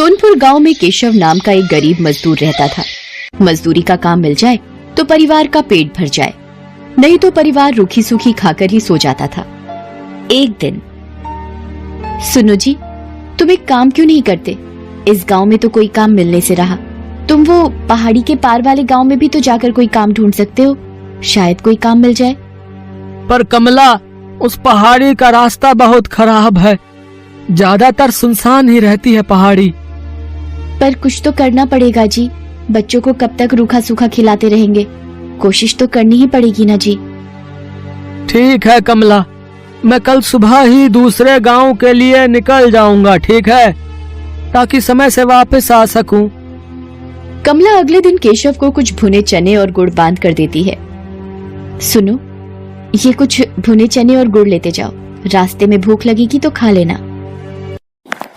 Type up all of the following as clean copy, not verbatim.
सोनपुर गांव में केशव नाम का एक गरीब मजदूर रहता था। मजदूरी का काम मिल जाए तो परिवार का पेट भर जाए, नहीं तो परिवार रूखी सूखी खाकर ही सो जाता था। एक दिन, सुनो जी, तुम एक काम क्यों नहीं करते? इस गांव में तो कोई काम मिलने से रहा। तुम वो पहाड़ी के पार वाले गांव में भी तो जाकर कोई काम ढूंढ सकते हो, शायद कोई काम मिल जाए। पर कमला, उस पहाड़ी का रास्ता बहुत खराब है, ज्यादातर सुनसान ही रहती है पहाड़ी। पर कुछ तो करना पड़ेगा जी, बच्चों को कब तक रूखा सूखा खिलाते रहेंगे? कोशिश तो करनी ही पड़ेगी ना जी। ठीक है कमला, मैं कल सुबह ही दूसरे गांव के लिए निकल जाऊंगा, ठीक है, ताकि समय से वापस आ सकूं। कमला अगले दिन केशव को कुछ भुने चने और गुड़ बांध कर देती है। सुनो, ये कुछ भुने चने और गुड़ लेते जाओ, रास्ते में भूख लगेगी तो खा लेना।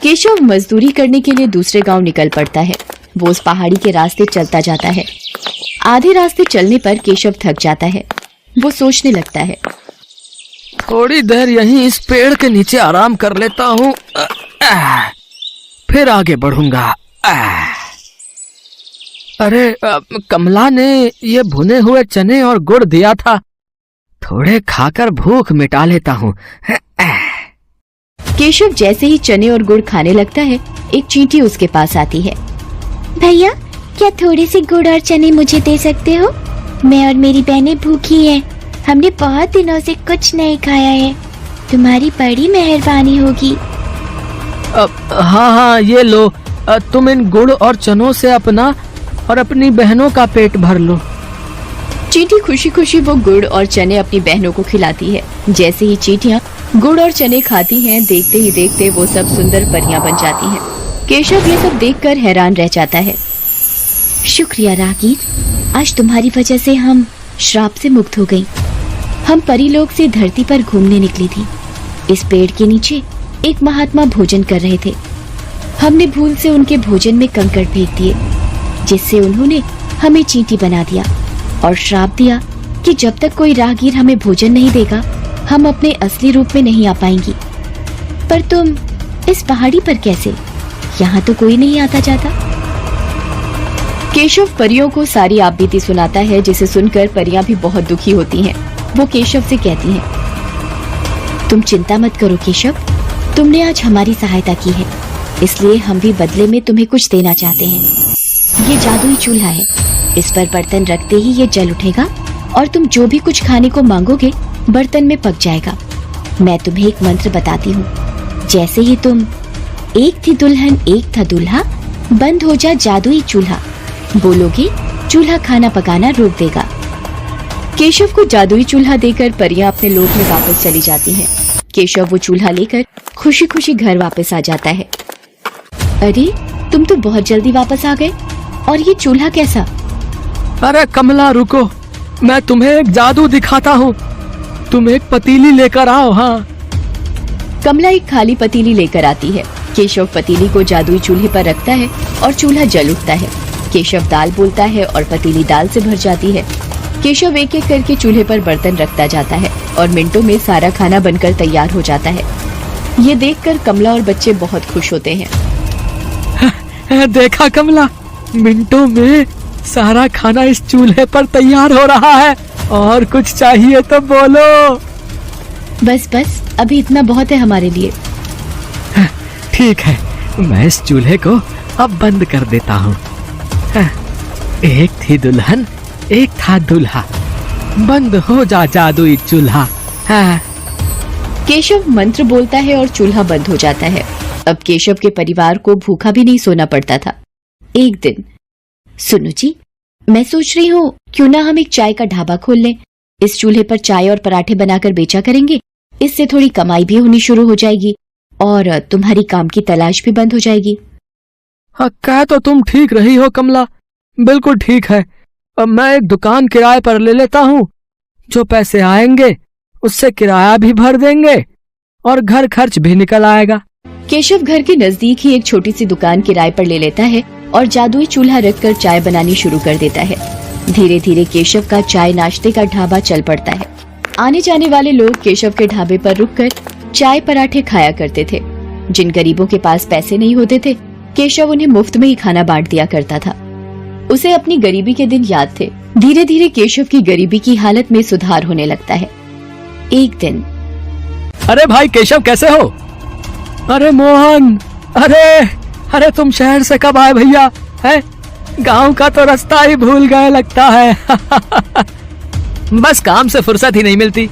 केशव मजदूरी करने के लिए दूसरे गांव निकल पड़ता है। वो उस पहाड़ी के रास्ते चलता जाता है। आधे रास्ते चलने पर केशव थक जाता है। वो सोचने लगता है, थोड़ी देर यहीं इस पेड़ के नीचे आराम कर लेता हूँ, फिर आगे बढ़ूंगा। अरे कमला ने ये भुने हुए चने और गुड़ दिया था, थोड़े खाकर भूख मिटा लेता हूँ। केशव जैसे ही चने और गुड़ खाने लगता है, एक चींटी उसके पास आती है। भैया, क्या थोड़े से गुड़ और चने मुझे दे सकते हो? मैं और मेरी बहनें भूखी हैं, हमने बहुत दिनों से कुछ नहीं खाया है, तुम्हारी बड़ी मेहरबानी होगी। हाँ, ये लो, तुम इन गुड़ और चनों से अपना और अपनी बहनों का पेट भर लो। चींटी खुशी खुशी वो गुड़ और चने अपनी बहनों को खिलाती है। जैसे ही चींटियां गुड़ और चने खाती हैं, देखते ही देखते वो सब सुंदर परियां बन जाती हैं। केशव ये सब देखकर हैरान रह जाता है। शुक्रिया रागीर, आज तुम्हारी वजह से हम श्राप से मुक्त हो गई। हम परीलोक से धरती पर घूमने निकली थी। इस पेड़ के नीचे एक महात्मा भोजन कर रहे थे। हमने भूल से उनके भोजन में कंकड़ फेंक दिए, जिससे उन्होंने हमें चींटी बना दिया और श्राप दिया कि जब तक कोई राहगीर हमें भोजन नहीं देगा, हम अपने असली रूप में नहीं आ पाएंगी। पर तुम इस पहाड़ी पर कैसे? यहाँ तो कोई नहीं आता जाता। केशव परियों को सारी आपबीती सुनाता है, जिसे सुनकर परियां भी बहुत दुखी होती हैं। वो केशव से कहती हैं, तुम चिंता मत करो केशव, तुमने आज हमारी सहायता की है, इसलिए हम भी बदले में तुम्हें कुछ देना चाहते हैं। ये जादुई चूल्हा है, इस पर बर्तन रखते ही ये जल उठेगा और तुम जो भी कुछ खाने को मांगोगे बर्तन में पक जाएगा। मैं तुम्हें एक मंत्र बताती हूँ, जैसे ही तुम एक थी दुल्हन एक था दूल्हा, बंद हो जा जादुई चूल्हा बोलोगे, चूल्हा खाना पकाना रोक देगा। केशव को जादुई चूल्हा देकर परियां अपने लोक में वापस चली जाती हैं। केशव वो चूल्हा लेकर खुशी खुशी घर वापस आ जाता है। अरे, तुम तो बहुत जल्दी वापस आ गए, और ये चूल्हा कैसा? अरे कमला रुको, मैं तुम्हें एक जादू दिखाता हूँ, तुम एक पतीली लेकर आओ। हाँ। कमला एक खाली पतीली लेकर आती है। केशव पतीली को जादुई चूल्हे पर रखता है और चूल्हा जल उठता है। केशव दाल बोलता है और पतीली दाल से भर जाती है। केशव एक एक करके चूल्हे पर बर्तन रखता जाता है और मिनटों में सारा खाना बनकर तैयार हो जाता है। ये देखकर कमला और बच्चे बहुत खुश होते हैं। देखा कमला, मिनटों में सारा खाना इस चूल्हे पर तैयार हो रहा है, और कुछ चाहिए तो बोलो। बस बस, अभी इतना बहुत है हमारे लिए। ठीक है, मैं इस चूल्हे को अब बंद कर देता हूँ। एक थी दुल्हन एक था दूल्हा, बंद हो जा जादुई चूल्हा। केशव मंत्र बोलता है और चूल्हा बंद हो जाता है। अब केशव के परिवार को भूखा भी नहीं सोना पड़ता था। एक दिन, सुनो जी, मैं सोच रही हूँ क्यों ना हम एक चाय का ढाबा खोल लें। इस चूल्हे पर चाय और पराठे बनाकर बेचा करेंगे, इससे थोड़ी कमाई भी होनी शुरू हो जाएगी और तुम्हारी काम की तलाश भी बंद हो जाएगी। हाँ, कह तो तुम ठीक रही हो कमला, बिल्कुल ठीक है। अब मैं एक दुकान किराए पर ले लेता हूँ, जो पैसे आएंगे उससे किराया भी भर देंगे और घर खर्च भी निकल आएगा। केशव घर के नजदीक ही एक छोटी सी दुकान किराए पर ले लेता है और जादुई चूल्हा रखकर चाय बनानी शुरू कर देता है। धीरे धीरे केशव का चाय नाश्ते का ढाबा चल पड़ता है। आने जाने वाले लोग केशव के ढाबे पर रुककर चाय पराठे खाया करते थे। जिन गरीबों के पास पैसे नहीं होते थे केशव उन्हें मुफ्त में ही खाना बांट दिया करता था। उसे अपनी गरीबी के दिन याद थे। धीरे धीरे केशव की गरीबी की हालत में सुधार होने लगता है। एक दिन, अरे भाई केशव, कैसे हो? अरे मोहन, अरे तुम शहर से कब आए भैया? है गांव का तो रास्ता ही भूल गए लगता है। बस काम से फुर्सत ही नहीं मिलती।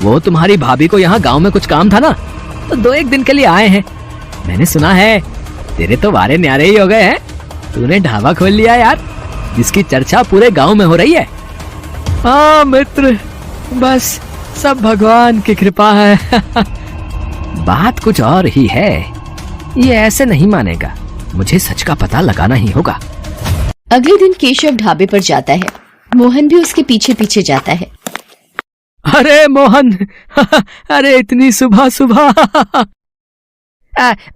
वो तुम्हारी भाभी को यहाँ गांव में कुछ काम था ना, तो 2-1 दिन के लिए आए हैं। मैंने सुना है तेरे तो वारे न्यारे ही हो गए हैं। तूने ढाबा खोल लिया यार, जिसकी चर्चा पूरे गांव में हो रही है। हाँ मित्र, बस सब भगवान की कृपा है। बात कुछ और ही है। ये ऐसे नहीं मानेगा, मुझे सच का पता लगाना ही होगा। अगले दिन केशव ढाबे पर जाता है। मोहन भी उसके पीछे पीछे जाता है। अरे मोहन, अरे इतनी सुबह सुबह।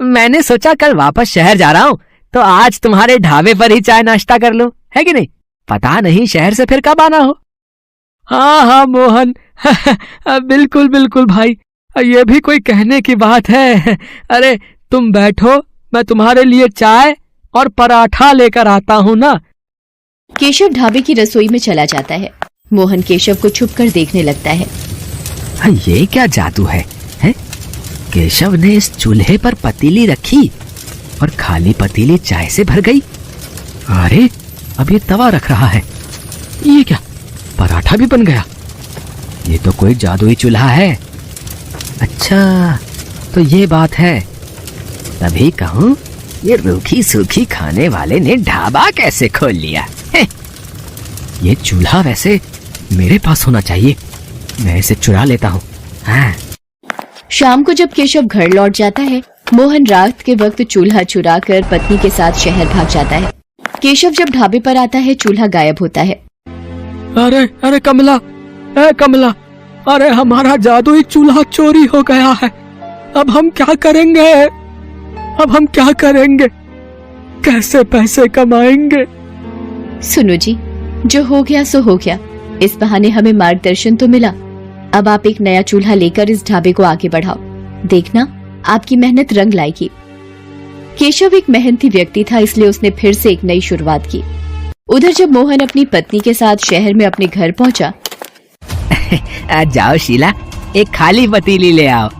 मैंने सोचा कल वापस शहर जा रहा हूँ, तो आज तुम्हारे ढाबे पर ही चाय नाश्ता कर लूं, है कि नहीं? पता नहीं शहर से फिर कब आना हो। हाँ मोहन, बिल्कुल बिल्कुल भाई, ये भी कोई कहने की बात है। अरे तुम बैठो, मैं तुम्हारे लिए चाय और पराठा लेकर आता हूँ ना। केशव ढाबे की रसोई में चला जाता है। मोहन केशव को छुपकर देखने लगता है। ये क्या जादू है? केशव ने इस चूल्हे पर पतीली रखी और खाली पतीली चाय से भर गई। अरे अब ये तवा रख रहा है, ये क्या पराठा भी बन गया? ये तो कोई जादुई चूल्हा है। अच्छा तो ये बात है, तभी कहूँ ये रूखी सूखी खाने वाले ने ढाबा कैसे खोल लिया है? ये चूल्हा वैसे मेरे पास होना चाहिए, मैं इसे चुरा लेता हूँ। हाँ। शाम को जब केशव घर लौट जाता है, मोहन रात के वक्त चूल्हा चुरा कर पत्नी के साथ शहर भाग जाता है। केशव जब ढाबे पर आता है, चूल्हा गायब होता है। अरे कमला, कमला, अरे हमारा जादुई चूल्हा चोरी हो गया है। अब हम क्या करेंगे? कैसे पैसे कमाएंगे? सुनो जी, जो हो गया सो हो गया। इस बहाने हमें मार्गदर्शन तो मिला। अब आप एक नया चूल्हा लेकर इस ढाबे को आगे बढ़ाओ, देखना आपकी मेहनत रंग लाएगी। केशव एक मेहनती व्यक्ति था, इसलिए उसने फिर से एक नई शुरुआत की। उधर जब मोहन अपनी पत्नी के साथ शहर में अपने घर पहुंचा, जाओ शीला, एक खाली पतीली ले आओ,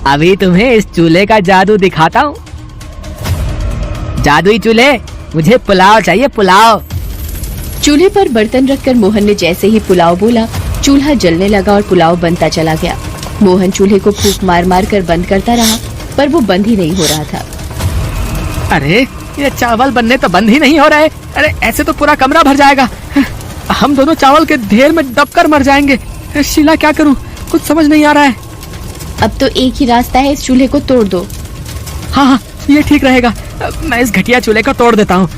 अभी तुम्हें इस चूल्हे का जादू दिखाता हूँ। जादुई चूल्हे, मुझे पुलाव चाहिए, पुलाव। चूल्हे पर बर्तन रखकर मोहन ने जैसे ही पुलाव बोला, चूल्हा जलने लगा और पुलाव बनता चला गया। मोहन चूल्हे को फूंक मार मार कर बंद करता रहा, पर वो बंद ही नहीं हो रहा था। अरे ये चावल बनने तो बंद ही नहीं हो रहे। अरे ऐसे तो पूरा कमरा भर जाएगा, हम दोनों चावल के ढेर में दबकर मर जाएंगे। शीला क्या करूं, कुछ समझ नहीं आ रहा है। अब तो एक ही रास्ता है, इस चूल्हे को तोड़ दो। हाँ, ये ठीक रहेगा, मैं इस घटिया चूल्हे को तोड़ देता हूँ।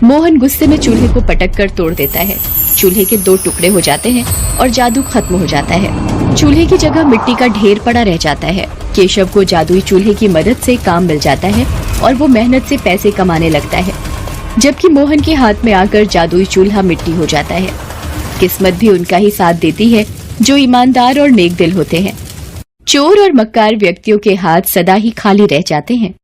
मोहन गुस्से में चूल्हे को पटक कर तोड़ देता है। चूल्हे के 2 टुकड़े हो जाते हैं और जादू खत्म हो जाता है। चूल्हे की जगह मिट्टी का ढेर पड़ा रह जाता है। केशव को जादुई चूल्हे की मदद से काम मिल जाता है और वो मेहनत से पैसे कमाने लगता है, जबकि मोहन के हाथ में आकर जादुई चूल्हा मिट्टी हो जाता है। किस्मत भी उनका ही साथ देती है, जो ईमानदार और नेक दिल होते हैं। चोर और मक्कार व्यक्तियों के हाथ सदा ही खाली रह जाते हैं।